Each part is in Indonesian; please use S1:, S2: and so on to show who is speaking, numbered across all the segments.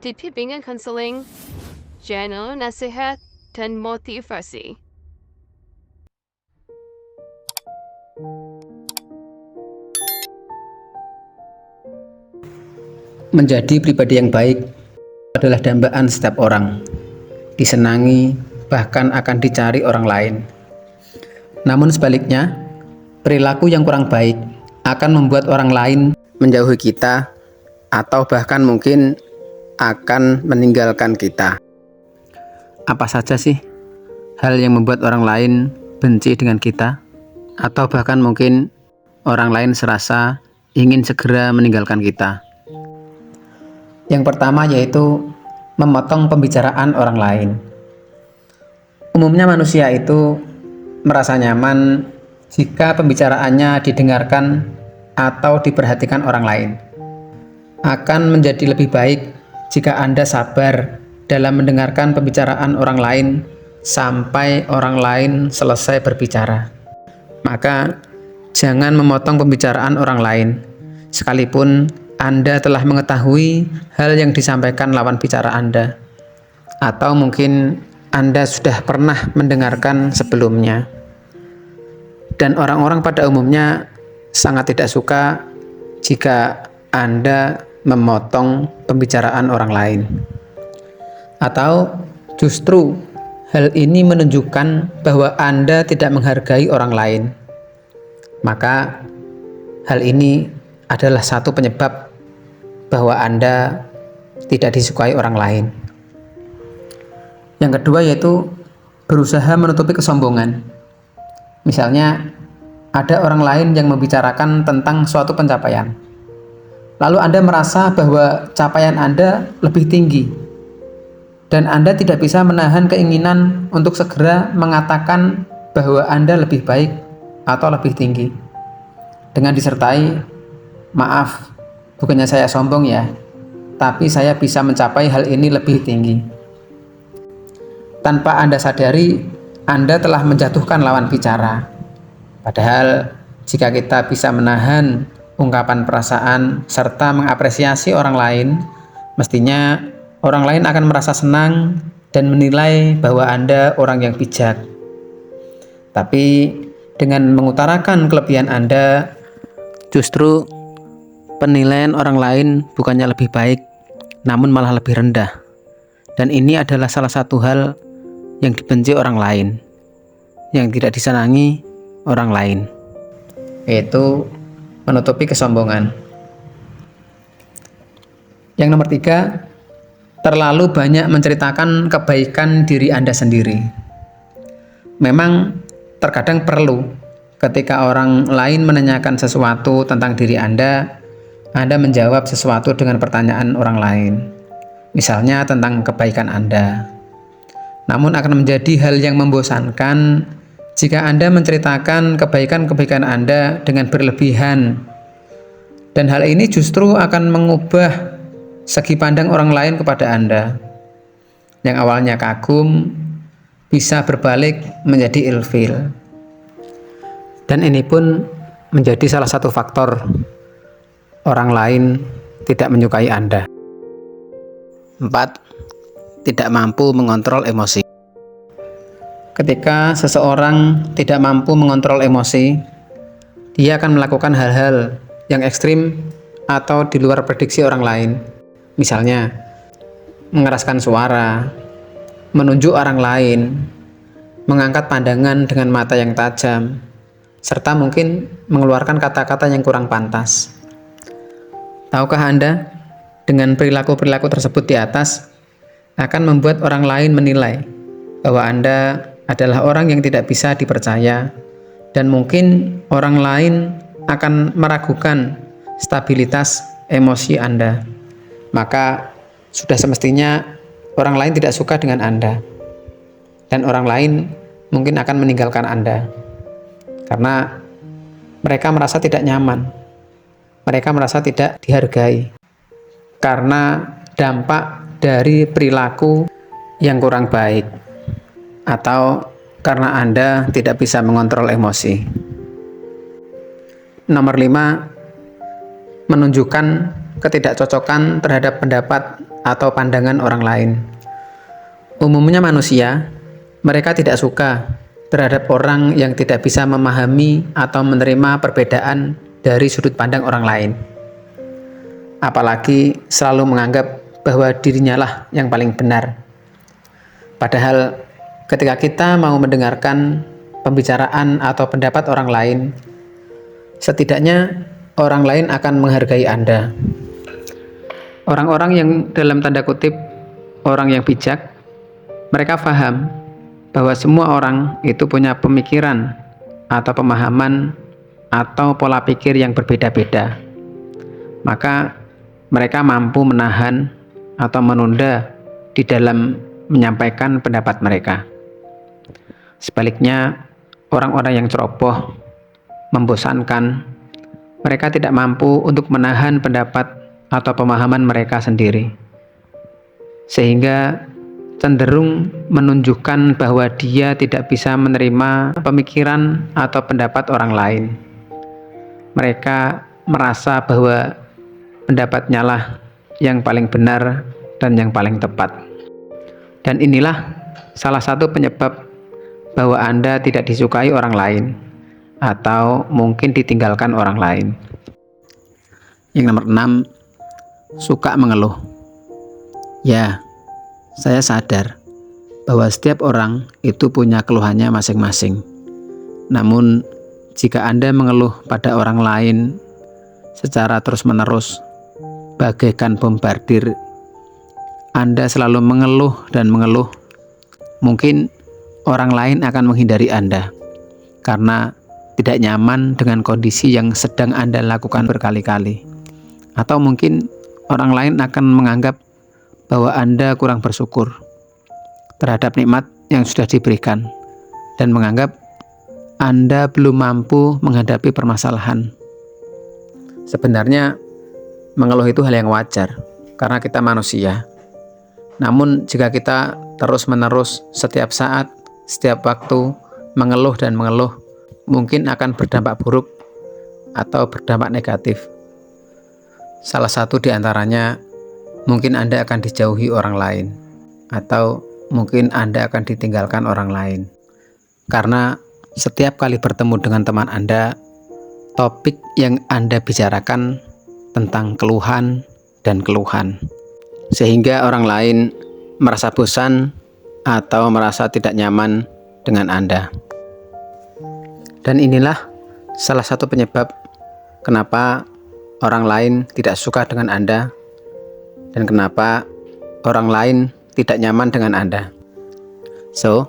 S1: di bimbingan konseling, channel nasihat dan motivasi.
S2: Menjadi pribadi yang baik adalah dambaan setiap orang, disenangi, bahkan akan dicari orang lain. Namun sebaliknya, perilaku yang kurang baik akan membuat orang lain menjauhi kita atau bahkan mungkin akan meninggalkan kita. Apa saja sih hal yang membuat orang lain benci dengan kita? Atau bahkan mungkin orang lain serasa ingin segera meninggalkan kita? Yang pertama yaitu memotong pembicaraan orang lain. Umumnya manusia itu merasa nyaman jika pembicaraannya didengarkan atau diperhatikan orang lain. Akan menjadi lebih baik jika Anda sabar dalam mendengarkan pembicaraan orang lain sampai orang lain selesai berbicara. Maka jangan memotong pembicaraan orang lain, sekalipun Anda telah mengetahui hal yang disampaikan lawan bicara Anda, atau mungkin Anda sudah pernah mendengarkan sebelumnya. Dan orang-orang pada umumnya sangat tidak suka jika Anda memotong pembicaraan orang lain. Atau justru hal ini menunjukkan bahwa Anda tidak menghargai orang lain. Maka hal ini adalah satu penyebab bahwa Anda tidak disukai orang lain. Yang kedua yaitu berusaha menutupi kesombongan. Misalnya ada orang lain yang membicarakan tentang suatu pencapaian, lalu Anda merasa bahwa capaian Anda lebih tinggi dan Anda tidak bisa menahan keinginan untuk segera mengatakan bahwa Anda lebih baik atau lebih tinggi, dengan disertai, maaf, bukannya saya sombong ya, tapi saya bisa mencapai hal ini lebih tinggi. Tanpa Anda sadari, Anda telah menjatuhkan lawan bicara. Padahal jika kita bisa menahan ungkapan perasaan serta mengapresiasi orang lain, mestinya orang lain akan merasa senang dan menilai bahwa Anda orang yang bijak. Tapi dengan mengutarakan kelebihan Anda, justru penilaian orang lain bukannya lebih baik, namun malah lebih rendah. Dan ini adalah salah satu hal yang dibenci orang lain, yang tidak disenangi orang lain, yaitu menutupi kesombongan. Yang nomor 3, terlalu banyak menceritakan kebaikan diri Anda sendiri. Memang terkadang perlu ketika orang lain menanyakan sesuatu tentang diri Anda menjawab sesuatu dengan pertanyaan orang lain, misalnya tentang kebaikan Anda. Namun akan menjadi hal yang membosankan jika Anda menceritakan kebaikan-kebaikan Anda dengan berlebihan. Dan hal ini justru akan mengubah segi pandang orang lain kepada Anda. Yang awalnya kagum bisa berbalik menjadi ilfil. Dan ini pun menjadi salah satu faktor orang lain tidak menyukai Anda. 4. Tidak mampu mengontrol emosi. Ketika seseorang tidak mampu mengontrol emosi, dia akan melakukan hal-hal yang ekstrim atau di luar prediksi orang lain. Misalnya, mengeraskan suara, menunjuk orang lain, mengangkat pandangan dengan mata yang tajam, serta mungkin mengeluarkan kata-kata yang kurang pantas. Tahukah Anda, dengan perilaku-perilaku tersebut di atas akan membuat orang lain menilai bahwa Anda adalah orang yang tidak bisa dipercaya, dan mungkin orang lain akan meragukan stabilitas emosi Anda. Maka sudah semestinya orang lain tidak suka dengan Anda, dan orang lain mungkin akan meninggalkan Anda karena mereka merasa tidak nyaman, mereka merasa tidak dihargai karena dampak dari perilaku yang kurang baik, atau karena Anda tidak bisa mengontrol emosi. Nomor 5, menunjukkan ketidakcocokan terhadap pendapat atau pandangan orang lain. Umumnya manusia, mereka tidak suka terhadap orang yang tidak bisa memahami atau menerima perbedaan dari sudut pandang orang lain. Apalagi selalu menganggap bahwa dirinya lah yang paling benar. Padahal ketika kita mau mendengarkan pembicaraan atau pendapat orang lain, setidaknya orang lain akan menghargai Anda. Orang-orang yang dalam tanda kutip orang yang bijak, mereka paham bahwa semua orang itu punya pemikiran atau pemahaman atau pola pikir yang berbeda-beda. Maka mereka mampu menahan atau menunda di dalam menyampaikan pendapat mereka. Sebaliknya, orang-orang yang ceroboh, membosankan, mereka tidak mampu untuk menahan pendapat atau pemahaman mereka sendiri, sehingga cenderung menunjukkan bahwa dia tidak bisa menerima pemikiran atau pendapat orang lain. Mereka merasa bahwa pendapatnya lah yang paling benar dan yang paling tepat. Dan inilah salah satu penyebab bahwa Anda tidak disukai orang lain atau mungkin ditinggalkan orang lain. Yang nomor 6, suka mengeluh. Ya, saya sadar bahwa setiap orang itu punya keluhannya masing-masing. Namun, jika Anda mengeluh pada orang lain secara terus-menerus, bagaikan bombardir, Anda selalu mengeluh dan mengeluh, mungkin orang lain akan menghindari Anda karena tidak nyaman dengan kondisi yang sedang Anda lakukan berkali-kali. Atau mungkin orang lain akan menganggap bahwa Anda kurang bersyukur terhadap nikmat yang sudah diberikan dan menganggap Anda belum mampu menghadapi permasalahan. Sebenarnya mengeluh itu hal yang wajar karena kita manusia. Namun jika kita terus-menerus setiap saat, setiap waktu mengeluh dan mengeluh, mungkin akan berdampak buruk atau berdampak negatif. Salah satu di antaranya, mungkin Anda akan dijauhi orang lain, atau mungkin Anda akan ditinggalkan orang lain. Karena setiap kali bertemu dengan teman Anda, topik yang Anda bicarakan tentang keluhan dan keluhan. Sehingga orang lain merasa bosan atau merasa tidak nyaman dengan Anda. Dan inilah salah satu penyebab kenapa orang lain tidak suka dengan Anda dan kenapa orang lain tidak nyaman dengan Anda. So,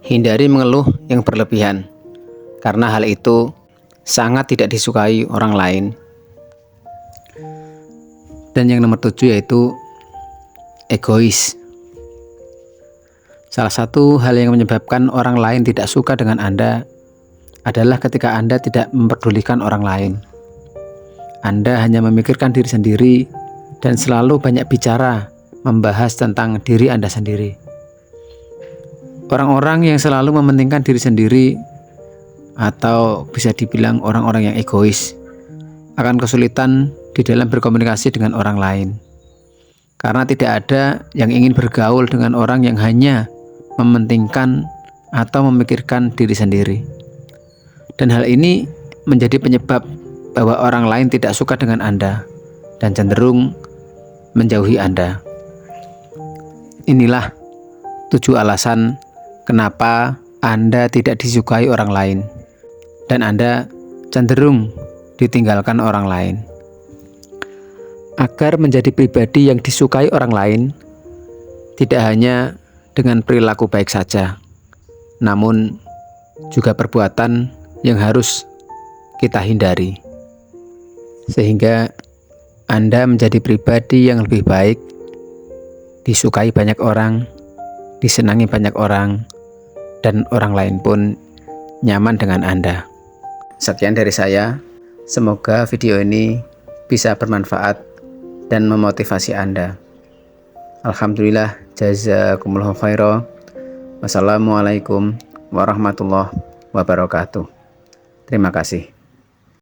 S2: hindari mengeluh yang berlebihan karena hal itu sangat tidak disukai orang lain. Dan yang nomor 7 yaitu egois. Salah satu hal yang menyebabkan orang lain tidak suka dengan Anda adalah ketika Anda tidak memperdulikan orang lain. Anda hanya memikirkan diri sendiri dan selalu banyak bicara, membahas tentang diri Anda sendiri. Orang-orang yang selalu mementingkan diri sendiri atau bisa dibilang orang-orang yang egois akan kesulitan di dalam berkomunikasi dengan orang lain. Karena tidak ada yang ingin bergaul dengan orang yang hanya mementingkan atau memikirkan diri sendiri. Dan hal ini menjadi penyebab bahwa orang lain tidak suka dengan Anda dan cenderung menjauhi Anda. Inilah 7 alasan kenapa Anda tidak disukai orang lain dan Anda cenderung ditinggalkan orang lain. Agar menjadi pribadi yang disukai orang lain, tidak hanya dengan perilaku baik saja, namun juga perbuatan yang harus kita hindari. Sehingga Anda menjadi pribadi yang lebih baik, disukai banyak orang, disenangi banyak orang, dan orang lain pun nyaman dengan Anda. Sekian dari saya, semoga video ini bisa bermanfaat dan memotivasi Anda. Alhamdulillah, jazakumullahu khairan. Wassalamualaikum warahmatullahi wabarakatuh. Terima kasih.